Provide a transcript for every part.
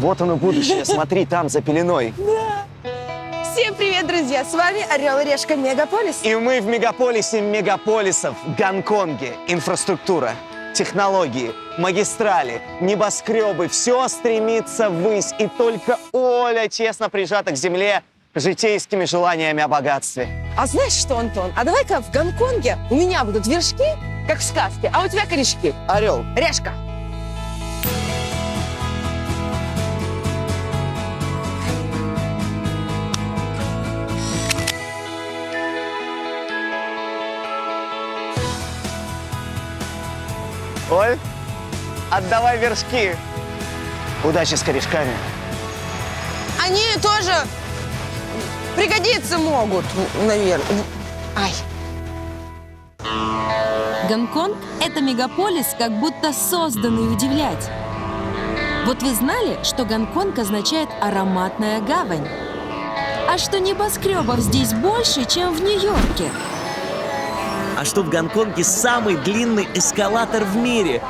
Вот оно будущее, смотри, там, за пеленой. Всем привет, друзья! С вами Орел и Решка Мегаполис. И мы в мегаполисе мегаполисов, Гонконге. Инфраструктура, технологии, магистрали, небоскребы. Все стремится ввысь. И только Оля честно прижата к земле житейскими желаниями о богатстве. А знаешь что, Антон? А давай-ка в Гонконге у меня будут вершки, как в сказке, а у тебя корешки. Орел. Решка. Оль, отдавай вершки. Удачи с корешками. Они тоже пригодиться могут, наверное. Ай. Гонконг – это мегаполис, как будто созданный удивлять. Вот вы знали, что Гонконг означает «ароматная гавань»? А что небоскребов здесь больше, чем в Нью-Йорке? А что в Гонконге самый длинный эскалатор в мире?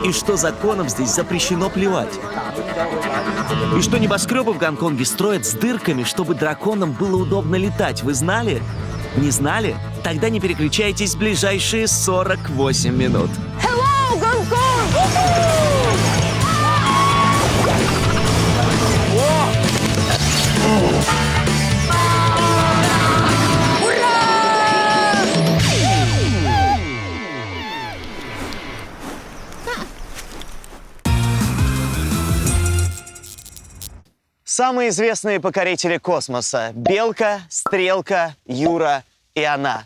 И что законом здесь запрещено плевать? И что небоскребы в Гонконге строят с дырками, чтобы драконам было удобно летать, вы знали? Не знали? Тогда не переключайтесь в ближайшие 48 минут. Hello, Гонконг! Самые известные покорители космоса. Белка, Стрелка, Юра и она.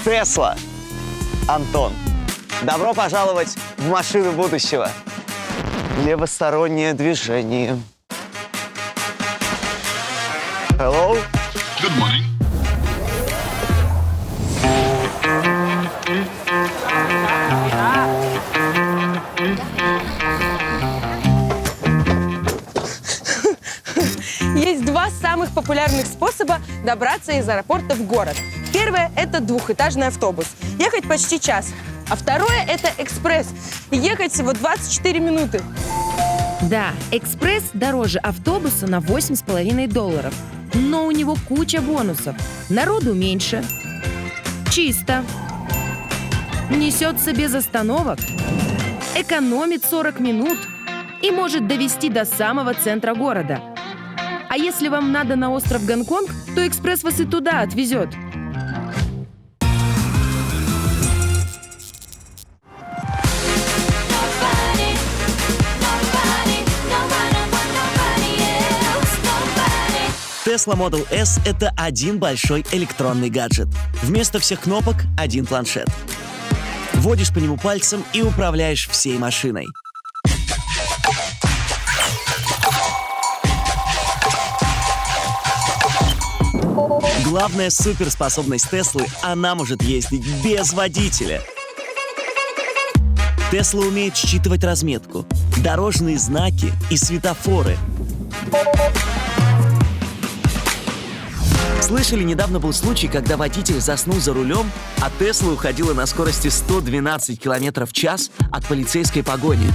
Тесла. Антон. Добро пожаловать в машину будущего. Левостороннее движение. Hello. Good morning. Есть два самых популярных способа добраться из аэропорта в город. Первое – это двухэтажный автобус. Ехать почти час. А второе – это экспресс. Ехать всего 24 минуты. Да, экспресс дороже автобуса на $8,5. Но у него куча бонусов. Народу меньше. Чисто. Несется без остановок. Экономит 40 минут. И может довести до самого центра города. А если вам надо на остров Гонконг, то экспресс вас и туда отвезет. Tesla Model S — это один большой электронный гаджет. Вместо всех кнопок — один планшет. Вводишь по нему пальцем и управляешь всей машиной. Главная суперспособность Теслы — она может ездить без водителя. Тесла умеет считывать разметку, дорожные знаки и светофоры. Слышали, недавно был случай, когда водитель заснул за рулем, а Тесла уходила на скорости 112 км в час от полицейской погони.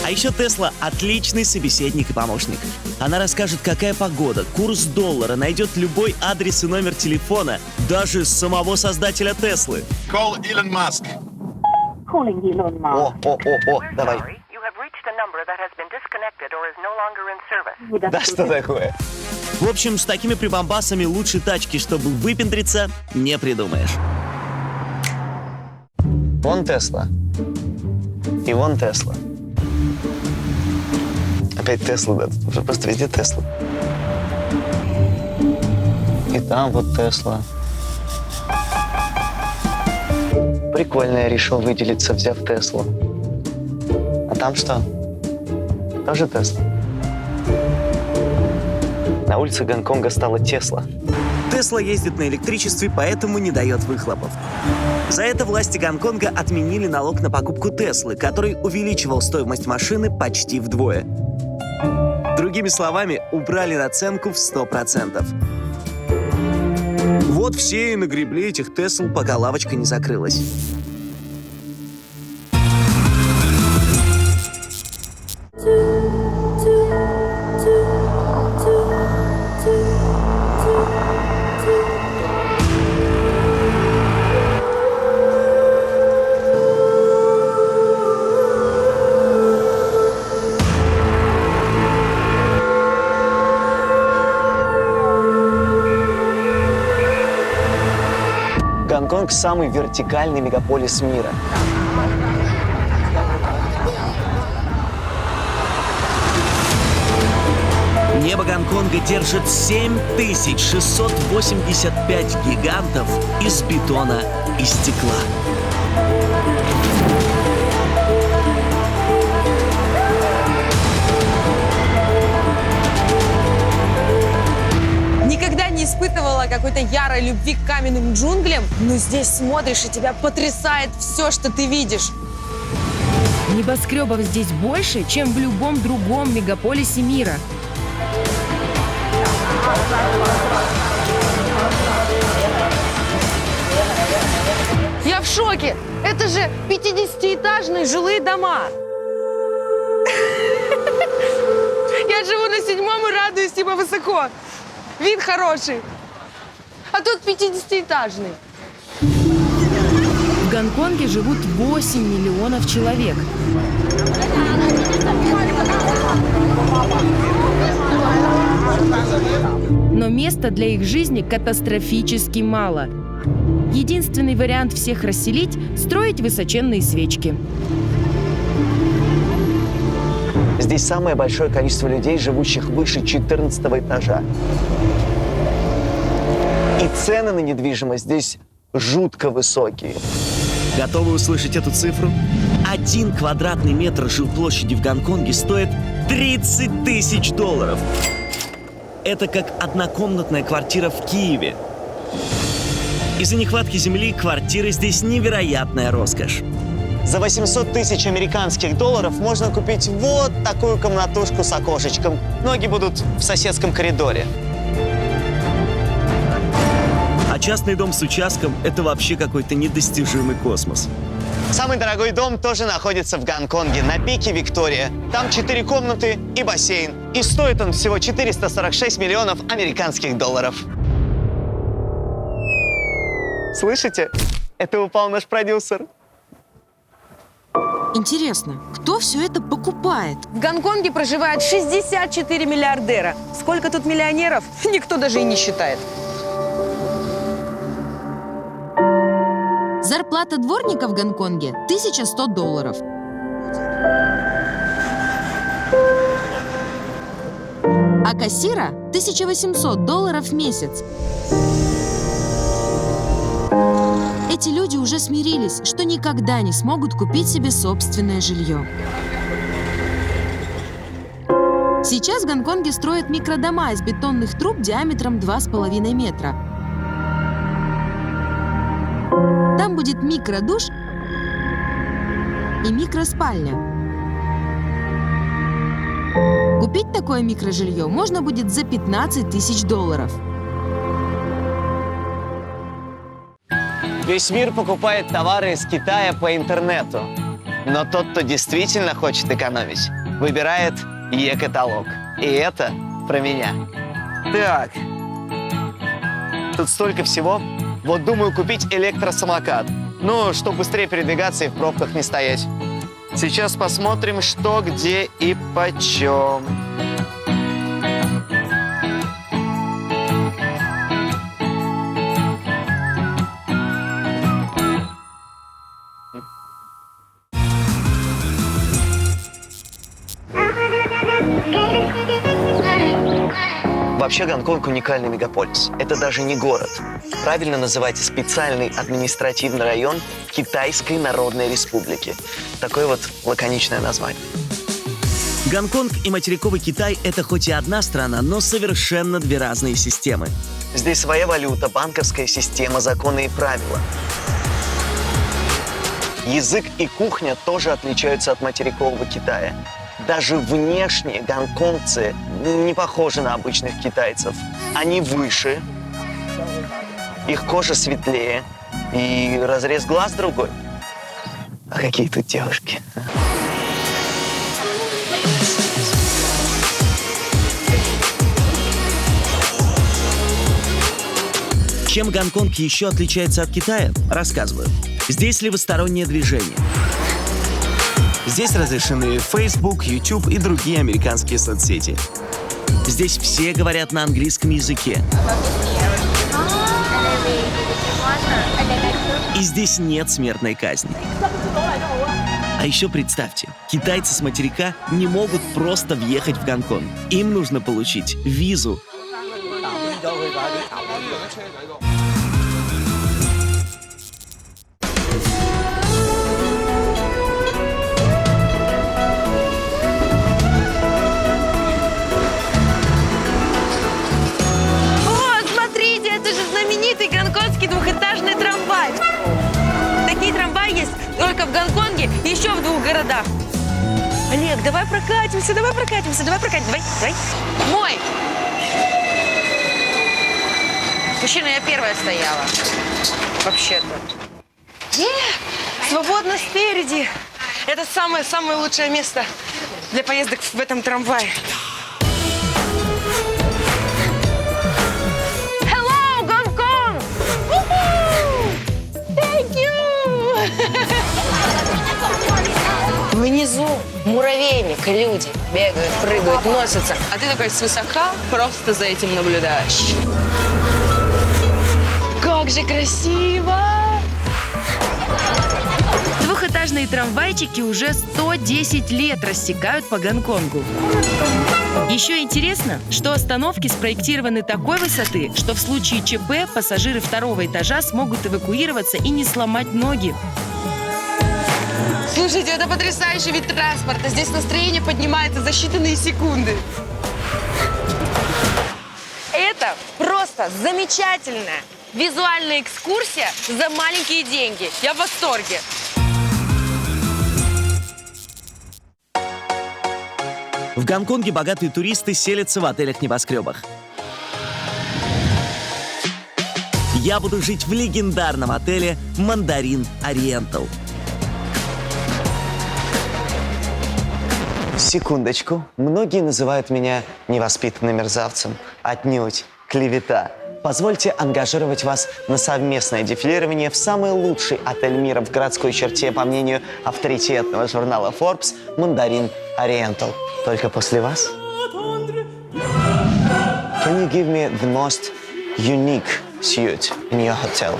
А еще Тесла — отличный собеседник и помощник. Она расскажет, какая погода, курс доллара, найдет любой адрес и номер телефона, даже самого создателя Теслы. Call Elon Musk. Calling Elon Musk. О, давай. You have reached a number that has been disconnected or is no longer in service. Да что такое? В общем, с такими прибамбасами лучше тачки, чтобы выпендриться, не придумаешь. Вон Тесла. И вон Тесла. Опять Тесла, да? Тут уже просто везде Тесла. И там вот Тесла. Прикольно я решил выделиться, взяв Теслу. А там что? Тоже Тесла. На улице Гонконга стала Тесла. Тесла ездит на электричестве, поэтому не дает выхлопов. За это власти Гонконга отменили налог на покупку Теслы, который увеличивал стоимость машины почти вдвое. Другими словами, убрали наценку в 100%. Вот все и нагребли этих Тесл, пока лавочка не закрылась. Гонконг – самый вертикальный мегаполис мира. Небо Гонконга держит 7685 гигантов из бетона и стекла. Никогда не испытывала какой-то ярой любви к каменным джунглям, но здесь смотришь, и тебя потрясает все, что ты видишь. Небоскребов здесь больше, чем в любом другом мегаполисе мира. Я в шоке! Это же 50-этажные жилые дома! Я живу на 7-м и радуюсь, типа, высоко. Вид хороший. А тут 50-этажный. В Гонконге живут 8 миллионов человек. Но места для их жизни катастрофически мало. Единственный вариант всех расселить – строить высоченные свечки. Здесь самое большое количество людей, живущих выше 14 этажа. И цены на недвижимость здесь жутко высокие. Готовы услышать эту цифру? 1 квадратный метр жилплощади в Гонконге стоит $30 тысяч. Это как однокомнатная квартира в Киеве. Из-за нехватки земли квартиры здесь невероятная роскошь. За 800 тысяч американских долларов можно купить вот такую комнатушку с окошечком. Ноги будут в соседском коридоре. А частный дом с участком – это вообще какой-то недостижимый космос. Самый дорогой дом тоже находится в Гонконге, на пике Виктория. Там 4 комнаты и бассейн. И стоит он всего 446 миллионов американских долларов. Слышите? Это упал наш продюсер. Интересно, кто все это покупает? В Гонконге проживает 64 миллиардера. Сколько тут миллионеров? Никто даже и не считает. Зарплата дворника в Гонконге – $1100. А кассира – $1800 в месяц. Эти люди уже смирились, что никогда не смогут купить себе собственное жилье. Сейчас в Гонконге строят микродома из бетонных труб диаметром 2,5 метра. Там будет микродуш и микроспальня. Купить такое микрожилье можно будет за $15 тысяч. Весь мир покупает товары из Китая по интернету. Но тот, кто действительно хочет экономить, выбирает Е-каталог. И это про меня. Так. Тут столько всего. Вот думаю купить электросамокат. Ну, чтобы быстрее передвигаться и в пробках не стоять. Сейчас посмотрим, что, где и почем. Вообще Гонконг уникальный мегаполис. Это даже не город. Правильно называется специальный административный район Китайской Народной Республики. Такое вот лаконичное название. Гонконг и материковый Китай – это хоть и одна страна, но совершенно две разные системы. Здесь своя валюта, банковская система, законы и правила. Язык и кухня тоже отличаются от материкового Китая. Даже внешне гонконгцы не похожи на обычных китайцев. Они выше, Их кожа светлее и разрез глаз другой. А какие тут девушки? Чем Гонконг еще отличается от Китая? Рассказываю. Здесь левостороннее движение. Здесь разрешены Facebook, YouTube и другие американские соцсети. Здесь все говорят на английском языке. И здесь нет смертной казни. А еще представьте, китайцы с материка не могут просто въехать в Гонконг. Им нужно получить визу. Вот, смотрите, это же знаменитый гонконгский двухэтажный трамвай. Такие трамваи есть только в Гонконге и еще в 2 городах. Олег, давай прокатимся, давай. Мой. Мужчина, я первая стояла. Вообще-то. Свободно спереди. Это самое лучшее место для поездок в этом трамвае. Hello, Гонконг! Thank you! Внизу муравейник, люди бегают, прыгают, носятся. А ты такой свысока просто за этим наблюдаешь. Как же красиво! Двухэтажные трамвайчики уже 110 лет рассекают по Гонконгу. Еще интересно, что остановки спроектированы такой высоты, что в случае ЧП пассажиры 2-го этажа смогут эвакуироваться и не сломать ноги. Слушайте, это потрясающий вид транспорта. Здесь настроение поднимается за считанные секунды. Это просто замечательная визуальная экскурсия за маленькие деньги. Я в восторге. В Гонконге богатые туристы селятся в отелях-небоскребах. Я буду жить в легендарном отеле «Мандарин Ориентал». Секундочку. Многие называют меня невоспитанным мерзавцем. Отнюдь. Клевета. Позвольте ангажировать вас на совместное дефилирование в самый лучший отель мира в городской черте, по мнению авторитетного журнала Forbes, «Мандарин Ориентал». Только после вас. Can you give me the most unique suite in your hotel?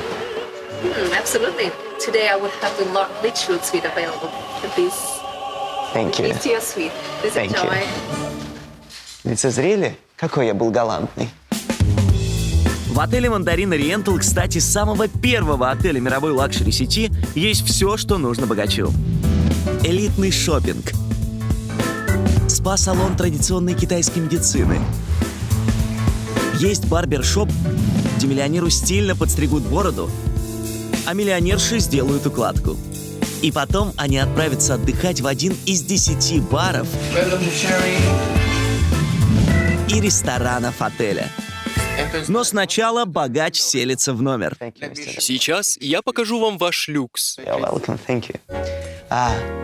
Absolutely. Today I would have the Lord Litchfield suite available. Please Thank you. to your suite. Please Thank you. enjoy. Лицезрели? Какой я был галантный. В отеле «Мандарин Ориентал», кстати, самого первого отеля мировой лакшери-сети, есть все, что нужно богачу. Элитный шопинг, спа-салон традиционной китайской медицины, есть барбершоп, где миллионеру стильно подстригут бороду, а миллионерши сделают укладку. И потом они отправятся отдыхать в один из 10 баров и ресторанов отеля. Но сначала богач селится в номер. Сейчас я покажу вам ваш люкс. You're welcome, thank you.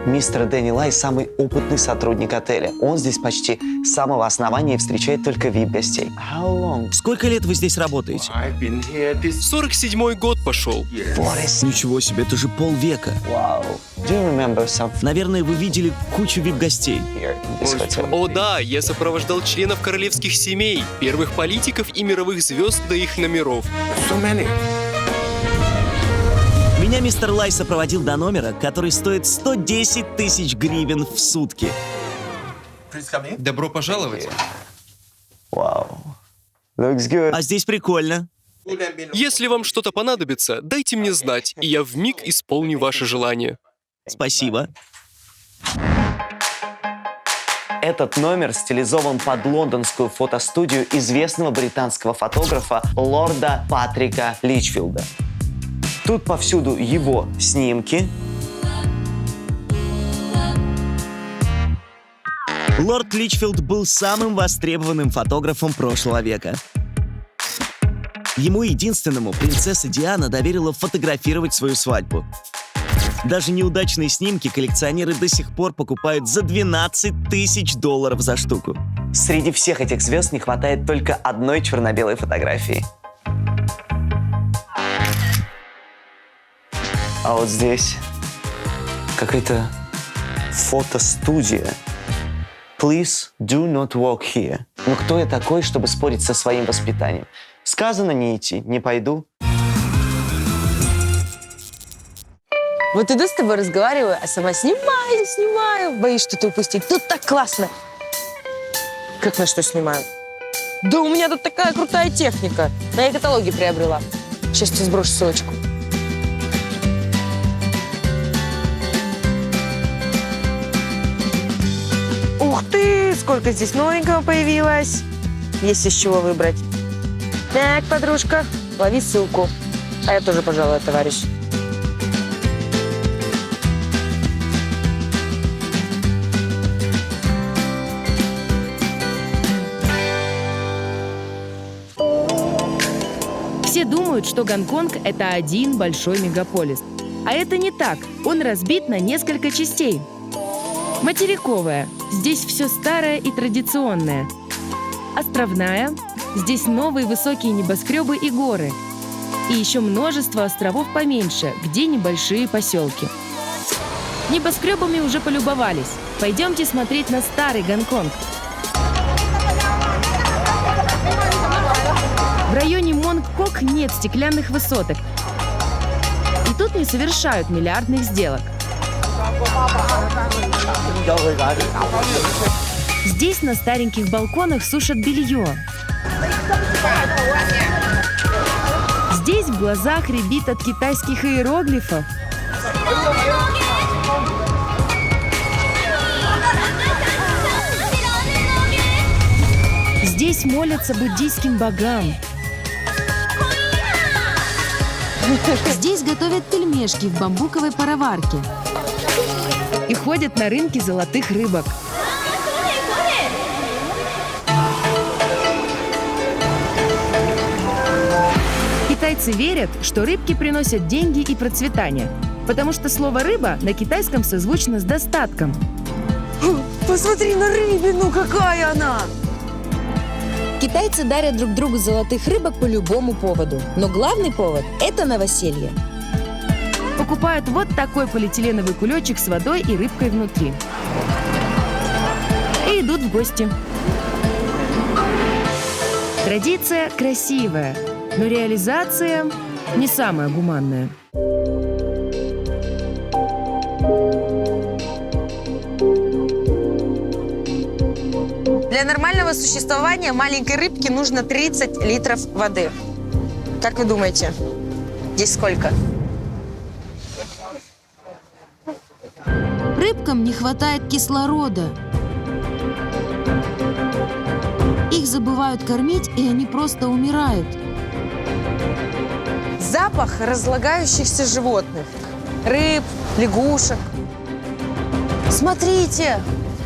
Мистер Дэнни Лай самый опытный сотрудник отеля. Он здесь почти с самого основания и встречает только VIP-гостей. How long? Сколько лет вы здесь работаете? 47-й год пошел. Ничего себе, это же полвека. Wow. Do you remember something Наверное, вы видели кучу VIP-гостей. here in this hotel? О да, я сопровождал членов королевских семей, первых политиков и мировых звезд до их номеров. Меня мистер Лай сопроводил до номера, который стоит 110 тысяч гривен в сутки. Добро пожаловать. Wow. Looks good. А здесь прикольно. Если вам что-то понадобится, дайте мне знать, и я вмиг исполню ваше желание. Спасибо. Этот номер стилизован под лондонскую фотостудию известного британского фотографа лорда Патрика Личфилда. Тут повсюду его снимки. Лорд Личфилд был самым востребованным фотографом прошлого века. Ему единственному принцесса Диана доверила фотографировать свою свадьбу. Даже неудачные снимки коллекционеры до сих пор покупают за $12 тысяч за штуку. Среди всех этих звезд не хватает только одной черно-белой фотографии. А вот здесь какая-то фотостудия. Please do not walk here. Ну кто я такой, чтобы спорить со своим воспитанием? Сказано не идти, не пойду. Вот иду с тобой разговариваю, а сама снимаю. Боюсь что-то упустить. Тут так классно. Как на что снимаю? Да у меня тут такая крутая техника. Я каталоги приобрела. Сейчас тебе сброшу ссылочку. Ух ты, сколько здесь новенького появилось. Есть из чего выбрать. Так, подружка, лови ссылку. А я тоже, пожалуй, товарищ. Все думают, что Гонконг – это один большой мегаполис. А это не так. Он разбит на несколько частей. Материковая. Здесь все старое и традиционное. Островная. Здесь новые высокие небоскребы и горы. И еще множество островов поменьше, где небольшие поселки. Небоскребами уже полюбовались. Пойдемте смотреть на старый Гонконг. В районе Монг-Кок нет стеклянных высоток. И тут не совершают миллиардных сделок. Здесь на стареньких балконах сушат белье. Здесь в глазах рябит от китайских иероглифов. Здесь молятся буддийским богам. Здесь готовят пельмешки в бамбуковой пароварке. И ходят на рынке золотых рыбок. Китайцы верят, что рыбки приносят деньги и процветание, потому что слово «рыба» на китайском созвучно с достатком. Посмотри на рыбину, какая она! Китайцы дарят друг другу золотых рыбок по любому поводу. Но главный повод – это новоселье. Покупают вот такой полиэтиленовый кулечек с водой и рыбкой внутри. И идут в гости. Традиция красивая, но реализация не самая гуманная. Для нормального существования маленькой рыбке нужно 30 литров воды. Как вы думаете, здесь сколько? Рыбкам не хватает кислорода. Их забывают кормить, и они просто умирают. Запах разлагающихся животных. Рыб, лягушек. Смотрите!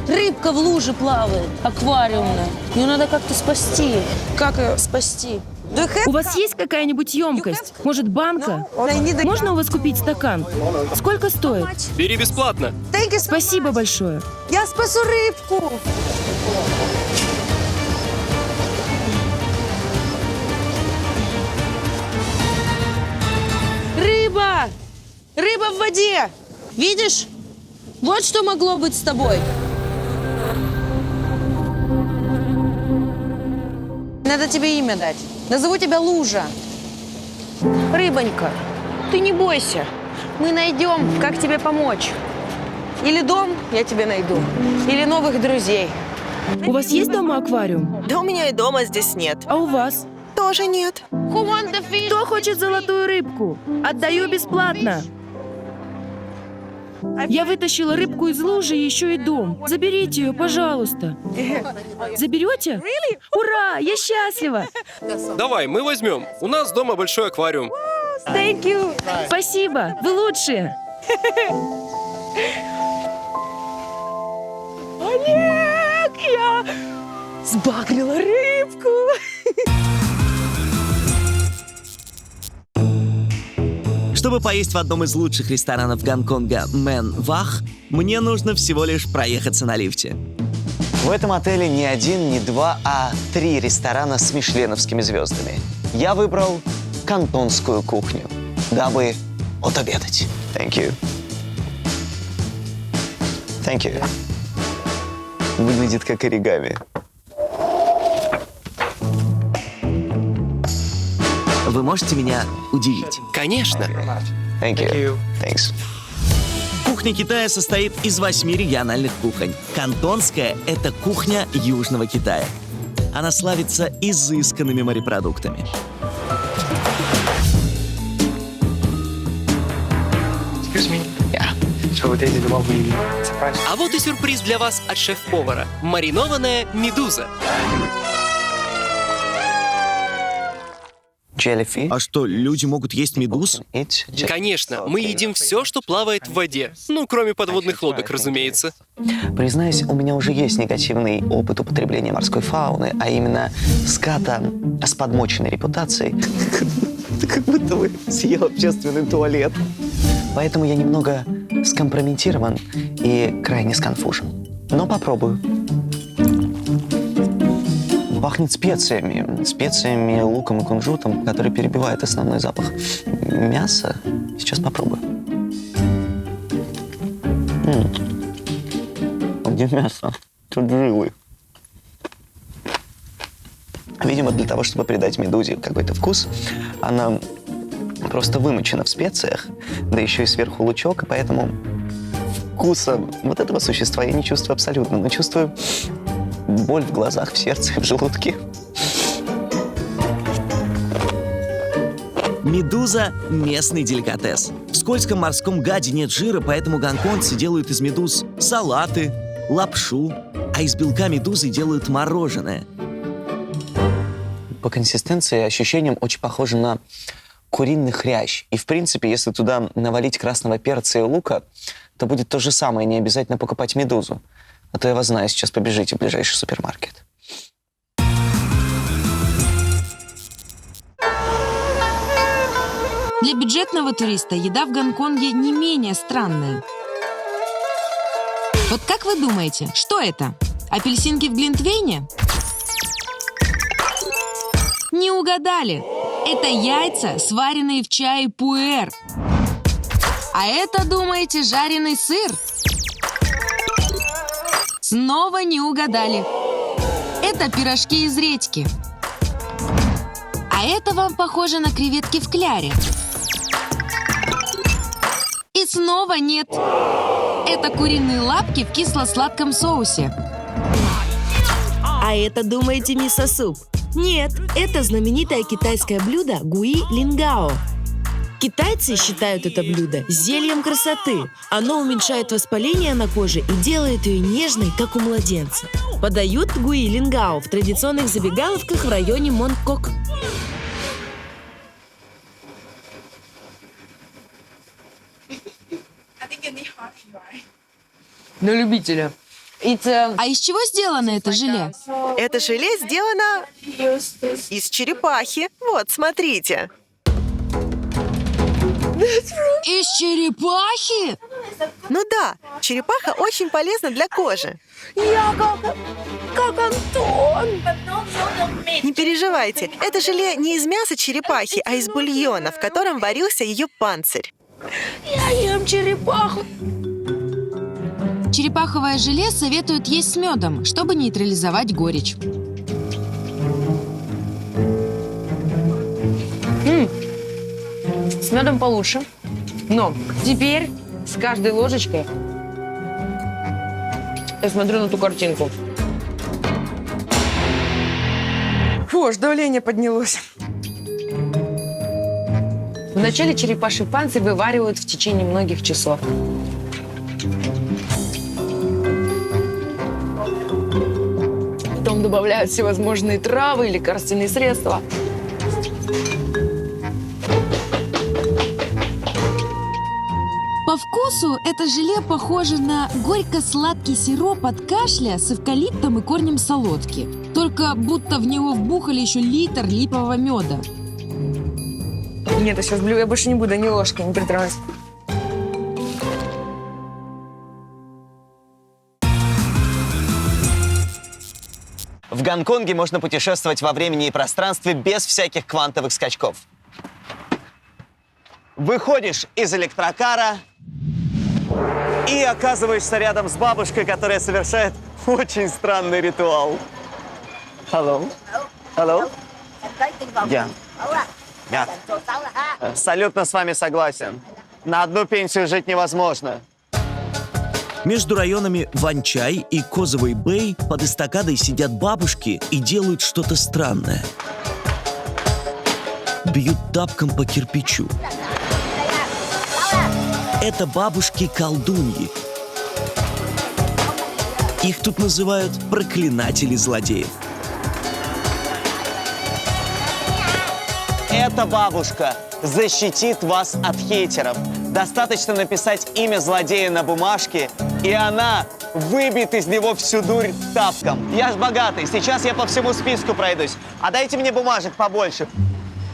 Рыбка в луже плавает, аквариумная. Ее надо как-то спасти. Как ее спасти? У вас есть какая-нибудь емкость? Может, банка? Можно у вас купить стакан? Сколько стоит? Бери бесплатно. Спасибо большое. Я спасу рыбку! Рыба! Рыба в воде! Видишь? Вот что могло быть с тобой. Надо тебе имя дать. Назову тебя Лужа. Рыбонька, ты не бойся. Мы найдем, как тебе помочь. Или дом я тебе найду, или новых друзей. У вас есть дома аквариум? Да у меня и дома здесь нет. А у вас? Тоже нет. Кто хочет золотую рыбку? Отдаю бесплатно. Я вытащила рыбку из лужи и еще и дом. Заберите ее, пожалуйста. Заберете? Ура! Я счастлива! Давай, мы возьмем. У нас дома большой аквариум. Thank you. Спасибо, вы лучшие. Олег, я сбагрила рыбку. Чтобы поесть в одном из лучших ресторанов Гонконга Мэн Вах, мне нужно всего лишь проехаться на лифте. В этом отеле не один, не два, а 3 ресторана с мишленовскими звездами. Я выбрал кантонскую кухню, дабы отобедать. Thank you. Thank you. Выглядит как оригами. Вы можете меня удивить? Конечно. Thank you. Thanks. Кухня Китая состоит из 8 региональных кухонь. Кантонская – это кухня Южного Китая. Она славится изысканными морепродуктами. А вот и сюрприз для вас от шеф-повара. Маринованная медуза. Jellyfish. А что, люди могут есть медуз? Конечно, мы едим все, что плавает в воде. Ну, кроме подводных лодок, разумеется. Признаюсь, у меня уже есть негативный опыт употребления морской фауны, а именно ската с подмоченной репутацией. Как будто вы съел общественный туалет. Поэтому я немного скомпрометирован и крайне сконфужен. Но попробую. Пахнет специями, луком и кунжутом, который перебивает основной запах мяса. Сейчас попробую. Где мясо? Тут жилы. Видимо, для того, чтобы придать медузе какой-то вкус, она просто вымочена в специях, да еще и сверху лучок, и поэтому вкуса вот этого существа я не чувствую абсолютно, но чувствую боль в глазах, в сердце и в желудке. Медуза – местный деликатес. В скользком морском гаде нет жира, поэтому гонконгцы делают из медуз салаты, лапшу, а из белка медузы делают мороженое. По консистенции и ощущениям очень похоже на куриный хрящ. И, в принципе, если туда навалить красного перца и лука, то будет то же самое, не обязательно покупать медузу. А то я вас знаю, сейчас побежите в ближайший супермаркет. Для бюджетного туриста еда в Гонконге не менее странная. Вот как вы думаете, что это? Апельсинки в глинтвейне? Не угадали. Это яйца, сваренные в чае пуэр. А это, думаете, жареный сыр? Снова не угадали. Это пирожки из редьки. А это вам похоже на креветки в кляре. И снова нет. Это куриные лапки в кисло-сладком соусе. А это, думаете, мисо-суп? Нет, это знаменитое китайское блюдо гуи лингао. Китайцы считают это блюдо зельем красоты. Оно уменьшает воспаление на коже и делает ее нежной, как у младенца. Подают гуи лингао в традиционных забегаловках в районе Монкок. На любителя. А из чего сделано это желе? Это желе сделано из черепахи. Вот, смотрите. Из черепахи? Ну да, черепаха очень полезна для кожи. Я как Антон. Не переживайте, это желе не из мяса черепахи, а из бульона, в котором варился ее панцирь. Я ем черепаху. Черепаховое желе советуют есть с медом, чтобы нейтрализовать горечь. С медом получше. Но теперь с каждой ложечкой я смотрю на ту картинку. Фу, аж давление поднялось. Вначале черепаший панцирь вываривают в течение многих часов. Потом добавляют всевозможные травы и лекарственные средства. По вкусу это желе похоже на горько-сладкий сироп от кашля с эвкалиптом и корнем солодки. Только будто в него вбухали еще литр липового меда. Нет, я сейчас я больше не буду ни ложкой, ни притрагиваться. В Гонконге можно путешествовать во времени и пространстве без всяких квантовых скачков. Выходишь из электрокара и оказываешься рядом с бабушкой, которая совершает очень странный ритуал. Hello? Hello? Yeah. Yeah. Абсолютно с вами согласен. На одну пенсию жить невозможно. Между районами Ванчай и Козовый Бэй под эстакадой сидят бабушки и делают что-то странное. Бьют тапком по кирпичу. Это бабушки-колдуньи. Их тут называют проклинатели злодеев. Эта бабушка защитит вас от хейтеров. Достаточно написать имя злодея на бумажке, и она выбьет из него всю дурь тапком. Я ж богатый, сейчас я по всему списку пройдусь. А дайте мне бумажек побольше.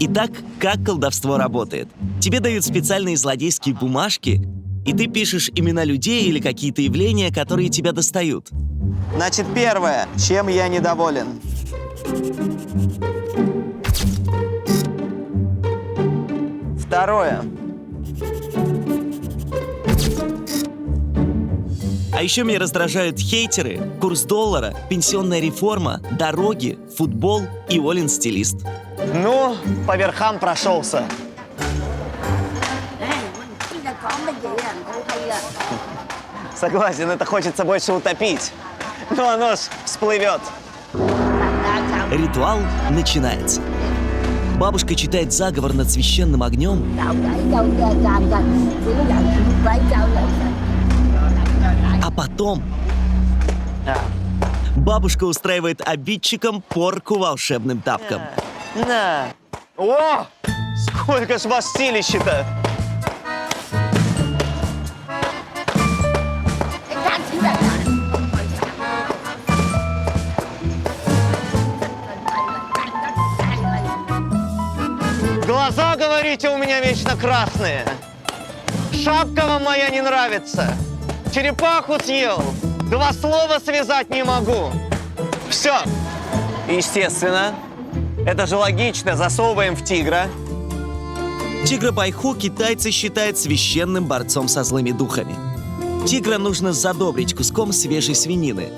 Итак, как колдовство работает? Тебе дают специальные злодейские бумажки, и ты пишешь имена людей или какие-то явления, которые тебя достают. Значит, первое, чем я недоволен. Второе. А еще меня раздражают хейтеры, курс доллара, пенсионная реформа, дороги, футбол и Олин-стилист. Ну, по верхам прошелся. Согласен, это хочется больше утопить. Но оно ж всплывет. Ритуал начинается. Бабушка читает заговор над священным огнем. А потом бабушка устраивает обидчикам порку волшебным тапком. На. О! Сколько ж вас силища-то! Глаза, говорите, у меня вечно красные. Шапка вам моя не нравится. Черепаху съел. Два слова связать не могу. Все. Естественно. Это же логично. Засовываем в тигра. Тигра Байху китайцы считают священным борцом со злыми духами. Тигра нужно задобрить куском свежей свинины.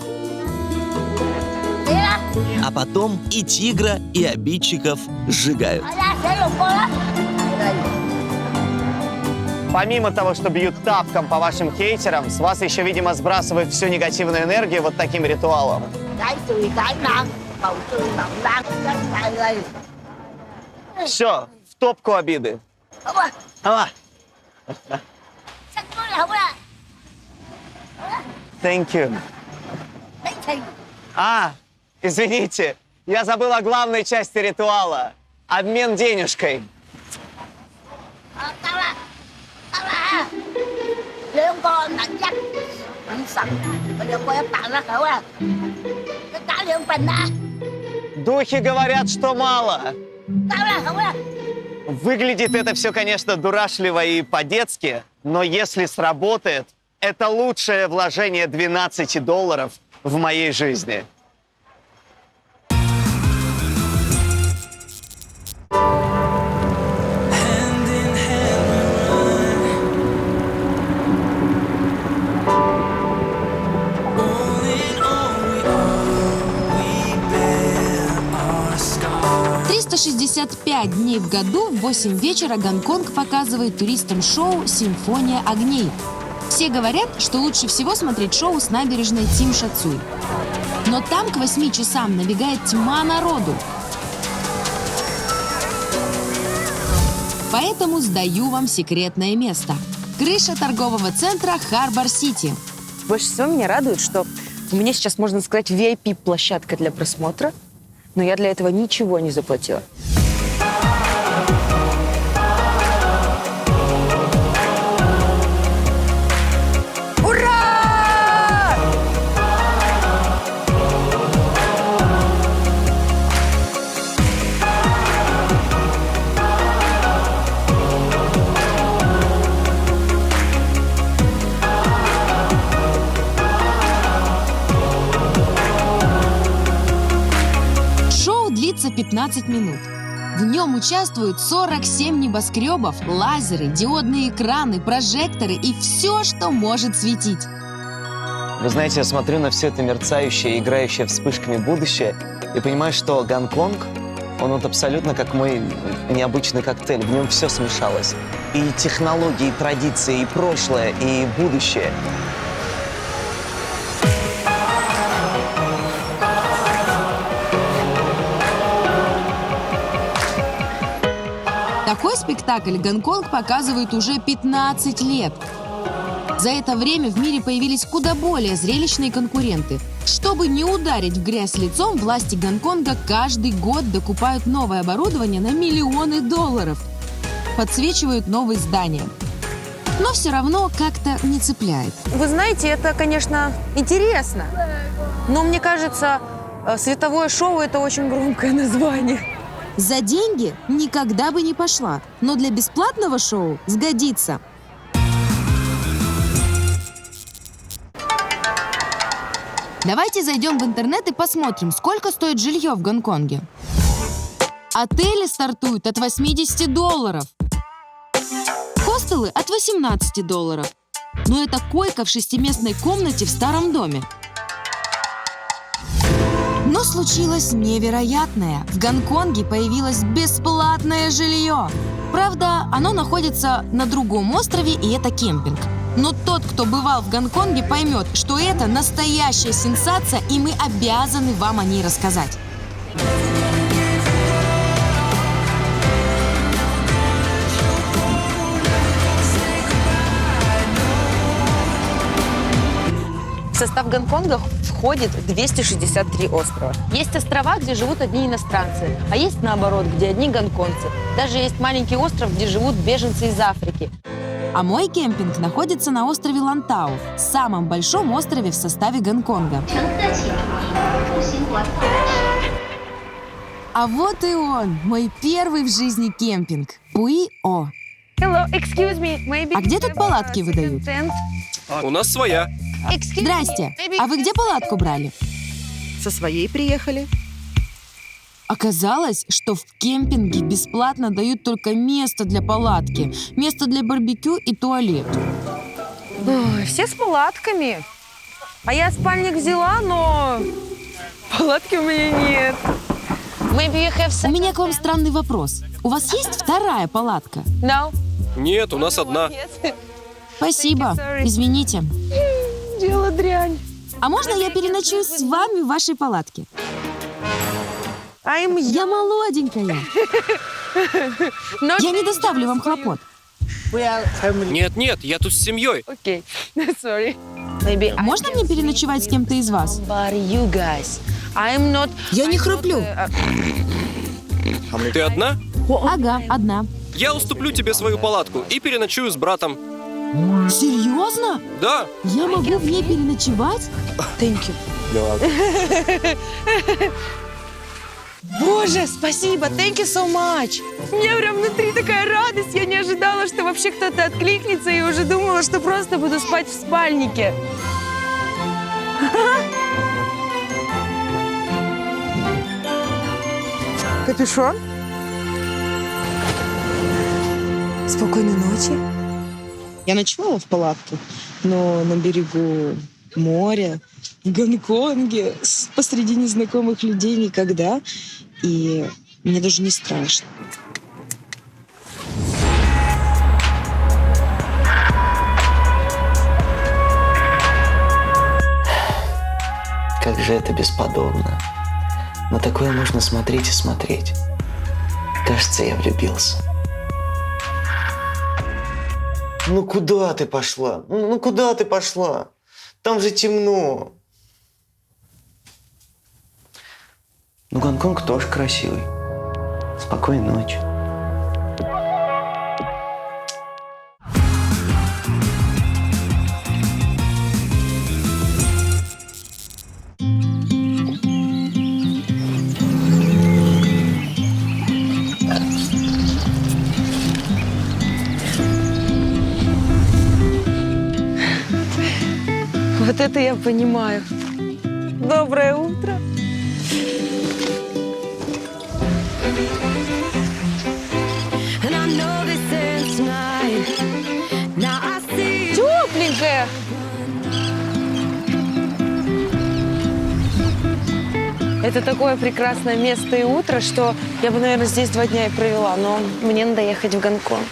А потом и тигра, и обидчиков сжигают. Помимо того, что бьют тапком по вашим хейтерам, с вас еще, видимо, сбрасывают всю негативную энергию вот таким ритуалом. Все, в топку обиды. Thank you. Извините, я забыл о главной части ритуала. Обмен денежкой. Духи говорят, что мало. Выглядит это все, конечно, дурашливо и по-детски, но если сработает, это лучшее вложение $12 в моей жизни. «365 дней в году в 8 вечера Гонконг показывает туристам шоу «Симфония огней». Все говорят, что лучше всего смотреть шоу с набережной Тим Ша Цуй. Но там к 8 часам набегает тьма народу. Поэтому сдаю вам секретное место. Крыша торгового центра Харбор-Сити. Больше всего меня радует, что у меня сейчас, можно сказать, VIP-площадка для просмотра, но я для этого ничего не заплатила. Ура! длится 15 минут. В нем участвуют 47 небоскребов, лазеры, диодные экраны, прожекторы и все, что может светить. Вы знаете, я смотрю на все это мерцающее, играющее вспышками будущее и понимаю, что Гонконг, он вот абсолютно как мой необычный коктейль. В нем все смешалось. И технологии, и традиции, и прошлое, и будущее. Такой спектакль Гонконг показывает уже 15 лет. За это время в мире появились куда более зрелищные конкуренты. Чтобы не ударить в грязь лицом, власти Гонконга каждый год докупают новое оборудование на миллионы долларов. Подсвечивают новые здания. Но все равно как-то не цепляет. Вы знаете, это, конечно, интересно. Но мне кажется, световое шоу — это очень громкое название. За деньги никогда бы не пошла, но для бесплатного шоу сгодится. Давайте зайдем в интернет и посмотрим, сколько стоит жилье в Гонконге. Отели стартуют от $80. Хостелы от $18. Но это койка в 6-местной комнате в старом доме. Но случилось невероятное. В Гонконге появилось бесплатное жилье. Правда, оно находится на другом острове, и это кемпинг. Но тот, кто бывал в Гонконге, поймет, что это настоящая сенсация, и мы обязаны вам о ней рассказать. В состав Гонконга входит 263 острова. Есть острова, где живут одни иностранцы, а есть наоборот, где одни гонконгцы. Даже есть маленький остров, где живут беженцы из Африки. А мой кемпинг находится на острове Лантау, самом большом острове в составе Гонконга. А вот и он, мой первый в жизни кемпинг. Пуи-О. Hello, excuse me, maybe... А где тут палатки выдают? У нас своя. Здрасте. А вы где палатку брали? Со своей приехали. Оказалось, что в кемпинге бесплатно дают только место для палатки, место для барбекю и туалет. Ой, все с палатками. А я спальник взяла, но палатки у меня нет. У меня к вам странный вопрос. У вас есть вторая палатка? No. Нет, у нас одна. Спасибо. Извините. Дело дрянь. А можно я переночую с вами в вашей палатке? Я молоденькая. Я не доставлю вам хлопот. Нет, я тут с семьей. Окей. Sorry. Можно мне переночевать с кем-то из вас? Я не храплю. Ты одна? Ага, одна. Я уступлю тебе свою палатку и переночую с братом. Серьезно? Да. Я могу в ней переночевать? Thank you. Боже, спасибо, thank you so much. У меня прям внутри такая радость. Я не ожидала, что вообще кто-то откликнется, и уже думала, что просто буду спать в спальнике. Капюшон? Спокойной ночи. Я ночевала в палатке, но на берегу моря, в Гонконге, посреди незнакомых людей никогда. И мне даже не страшно. Как же это бесподобно. На такое можно смотреть и смотреть. Кажется, я влюбился. Ну куда ты пошла? Ну куда ты пошла? Там же темно. Ну Гонконг тоже красивый. Спокойной ночи. Вот это я понимаю. Доброе утро. Это такое прекрасное место и утро, что я бы, наверное, здесь 2 дня и провела. Но мне надо ехать в Гонконг.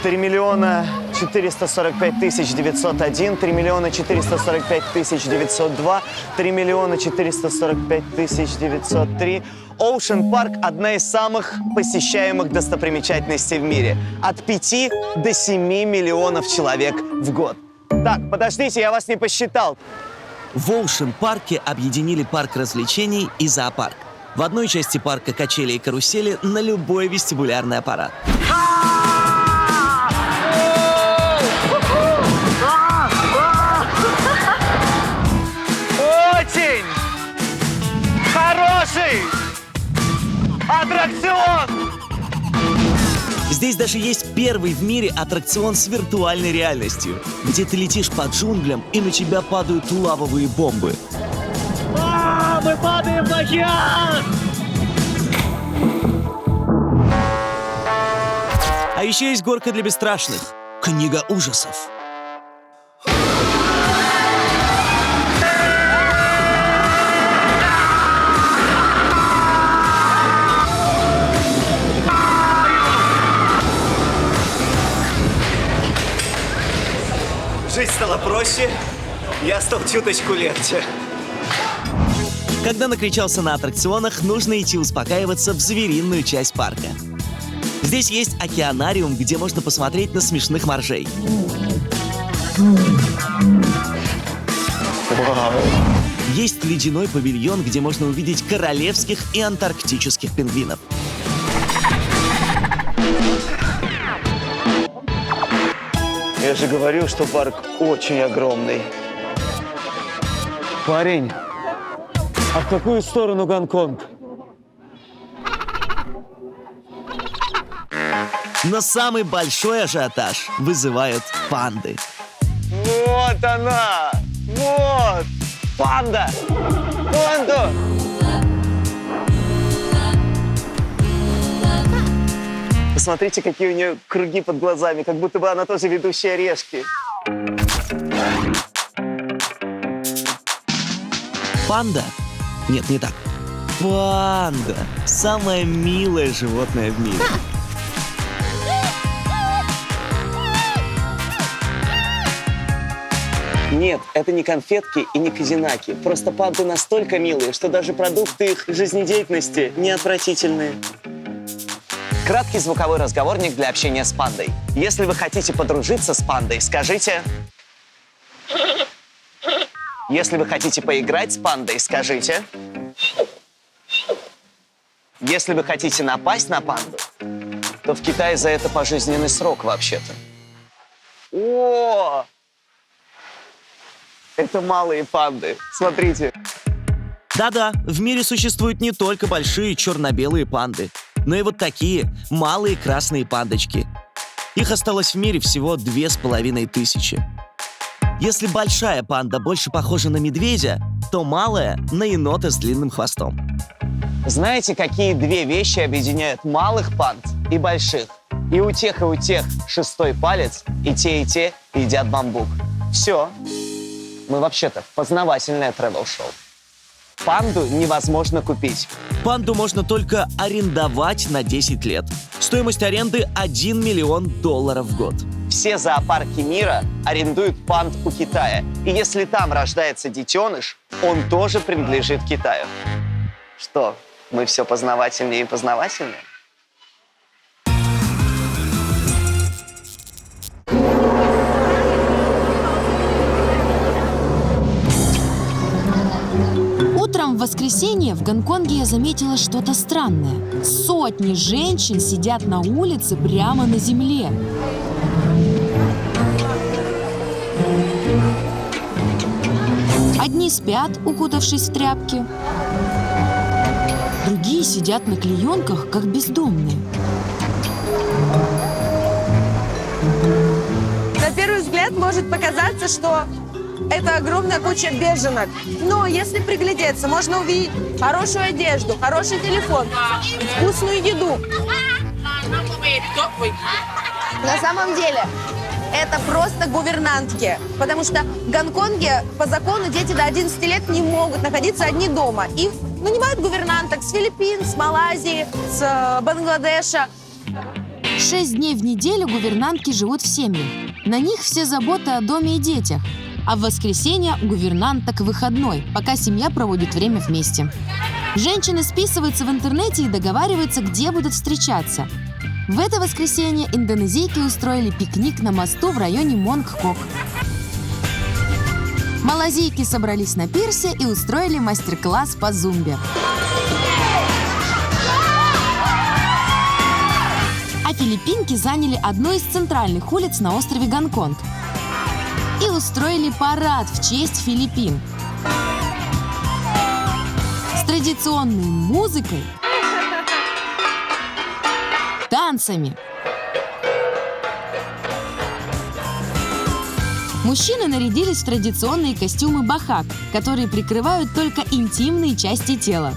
$3 445 901, $3 445 902, $3 445 903. Оушен Парк – одна из самых посещаемых достопримечательностей в мире. От 5 до 7 миллионов человек в год. Так, подождите, я вас не посчитал. В Оушен-парке объединили парк развлечений и зоопарк. В одной части парка качели и карусели на любой вестибулярный аппарат. Очень хороший аттракцион! Здесь даже есть первый в мире аттракцион с виртуальной реальностью, где ты летишь по джунглям и на тебя падают лавовые бомбы. Мы падаем в океан! А еще есть горка для бесстрашных — книга ужасов. Жить стало проще, я стал чуточку легче. Когда накричался на аттракционах, нужно идти успокаиваться в звериную часть парка. Здесь есть океанариум, где можно посмотреть на смешных моржей. Есть ледяной павильон, где можно увидеть королевских и антарктических пингвинов. Я же говорил, что парк очень огромный. Парень, а в какую сторону Гонконг? Но самый большой ажиотаж вызывают панды. Вот она! Вот! Панда! Панду! Посмотрите, какие у нее круги под глазами, как будто бы она тоже ведущая орешки. Панда? Нет, не так. Панда. Самое милое животное в мире. Нет, это не конфетки и не казинаки. Просто панды настолько милые, что даже продукты их жизнедеятельности не отвратительные. Краткий звуковой разговорник для общения с пандой. Если вы хотите подружиться с пандой, скажите... Если вы хотите поиграть с пандой, скажите... Если вы хотите напасть на панду, то в Китае за это пожизненный срок вообще-то. О! Это малые панды. Смотрите. Да-да, в мире существуют не только большие черно-белые панды, но и вот такие малые красные пандочки. Их осталось в мире всего 2500. Если большая панда больше похожа на медведя, то малая — на енота с длинным хвостом. Знаете, какие две вещи объединяют малых панд и больших? И у тех 6-й палец, и те едят бамбук. Все. Мы вообще-то познавательное тревел-шоу. Панду невозможно купить. Панду можно только арендовать на 10 лет. Стоимость аренды $1 миллион в год. Все зоопарки мира арендуют панд у Китая. И если там рождается детеныш, он тоже принадлежит Китаю. Что, мы все познавательнее и познавательнее? Утром в воскресенье в Гонконге я заметила что-то странное. Сотни женщин сидят на улице прямо на земле. Одни спят, укутавшись в тряпки. Другие сидят на клеенках, как бездомные. На первый взгляд может показаться, что это огромная куча беженок. Но если приглядеться, можно увидеть хорошую одежду, хороший телефон, вкусную еду. На самом деле, это просто гувернантки. Потому что в Гонконге по закону дети до 11 лет не могут находиться одни дома. Их нанимают гувернанток с Филиппин, с Малайзии, с Бангладеша. 6 дней в неделю гувернантки живут в семьях. На них все заботы о доме и детях. А в воскресенье у гувернанток выходной, пока семья проводит время вместе. Женщины списываются в интернете и договариваются, где будут встречаться. В это воскресенье индонезийки устроили пикник на мосту в районе Монгкок. Малазийки собрались на пирсе и устроили мастер-класс по зумбе. А филиппинки заняли одну из центральных улиц на острове Гонконг и устроили парад в честь Филиппин с традиционной музыкой, танцами. Мужчины нарядились в традиционные костюмы бахак, которые прикрывают только интимные части тела.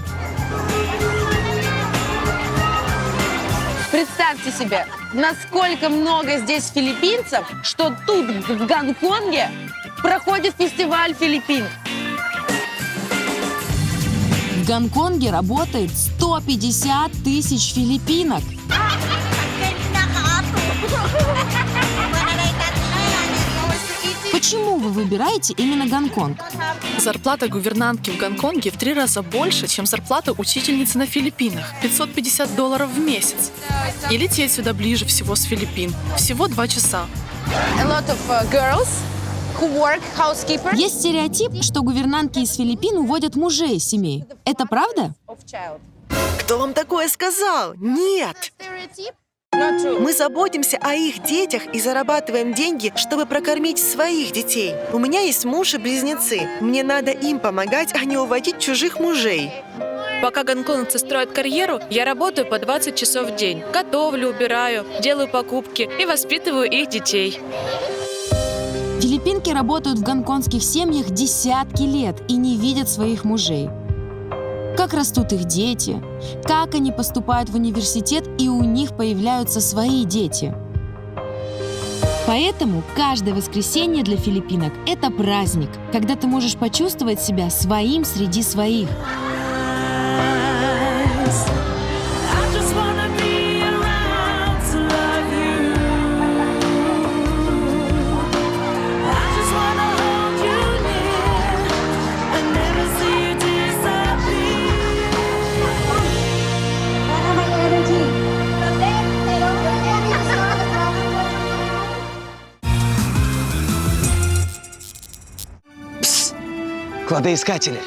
Представьте себе, насколько много здесь филиппинцев, что тут, в Гонконге, проходит фестиваль Филиппин. В Гонконге работает 150 тысяч филиппинок. Почему вы выбираете именно Гонконг? Зарплата гувернантки в Гонконге в 3 раза больше, чем зарплата учительницы на Филиппинах. $550 в месяц. И лететь сюда ближе всего с Филиппин. Всего 2 часа. Есть стереотип, что гувернантки из Филиппин уводят мужей из семей. Это правда? Кто вам такое сказал? Нет! Мы заботимся о их детях и зарабатываем деньги, чтобы прокормить своих детей. У меня есть муж и близнецы. Мне надо им помогать, а не уводить чужих мужей. Пока гонконгцы строят карьеру, я работаю по 20 часов в день. Готовлю, убираю, делаю покупки и воспитываю их детей. Филиппинки работают в гонконгских семьях десятки лет и не видят своих мужей. Как растут их дети, как они поступают в университет, и у них появляются свои дети. Поэтому каждое воскресенье для филиппинок – это праздник, когда ты можешь почувствовать себя своим среди своих. Кладоискатели.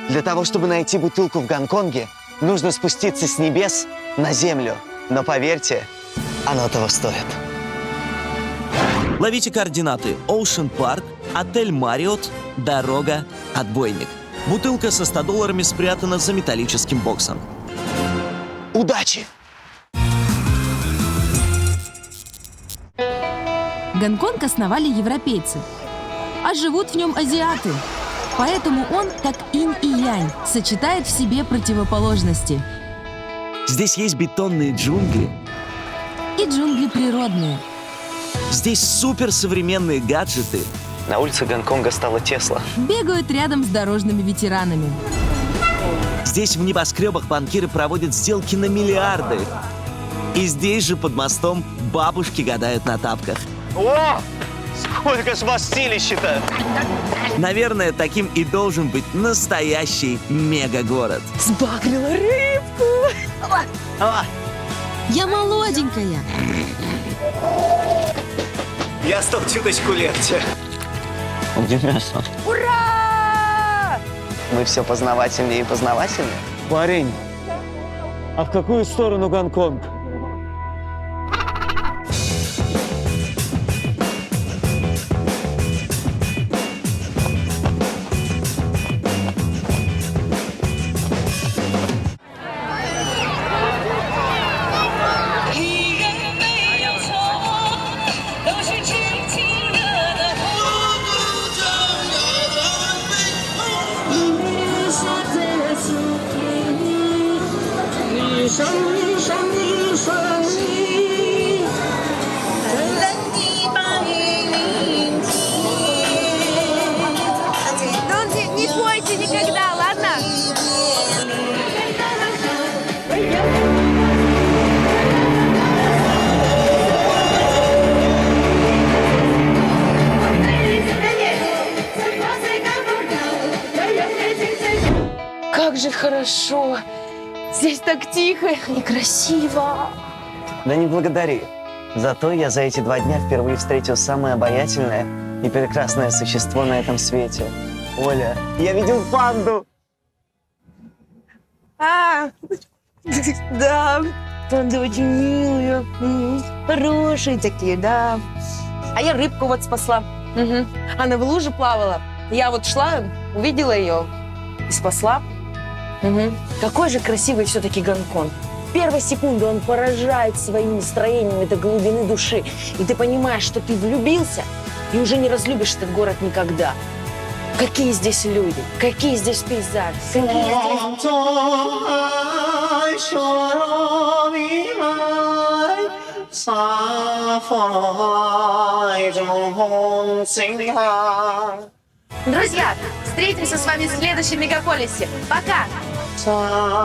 Для того, чтобы найти бутылку в Гонконге, нужно спуститься с небес на землю. Но поверьте, оно того стоит. Ловите координаты: Ocean Park, отель Marriott, дорога, отбойник. Бутылка со $100 спрятана за металлическим боксом. Удачи! Гонконг основали европейцы, а живут в нем азиаты. Поэтому он, как инь и янь, сочетает в себе противоположности. Здесь есть бетонные джунгли. И джунгли природные. Здесь суперсовременные гаджеты. На улице Гонконга стало тесно. Бегают рядом с дорожными ветеранами. Здесь в небоскребах банкиры проводят сделки на миллиарды. И здесь же под мостом бабушки гадают на тапках. О! Сколько ж вас силища-то! Наверное, таким и должен быть настоящий мегагород. Сбагрила рыбку! Я молоденькая. Я стал чуточку легче. Где мясо? Ура! Мы все познавательнее и познавательнее. Парень, а в какую сторону Гонконг? Шанни, шанни, как же хорошо. Здесь так тихо и красиво. Да не благодари. Зато я за эти 2 дня впервые встретил самое обаятельное и прекрасное существо на этом свете. Оля, я видел панду. Да, панды очень милые, хорошие такие, да. А я рыбку вот спасла. Она в луже плавала. Я вот шла, увидела ее и спасла. Какой же красивый все-таки Гонконг. В первой секунды он поражает своим настроением до глубины души. И ты понимаешь, что ты влюбился и уже не разлюбишь этот город никогда. Какие здесь люди, какие здесь пейзажи, Друзья, встретимся с вами в следующем мегаполисе. Пока! Tonight,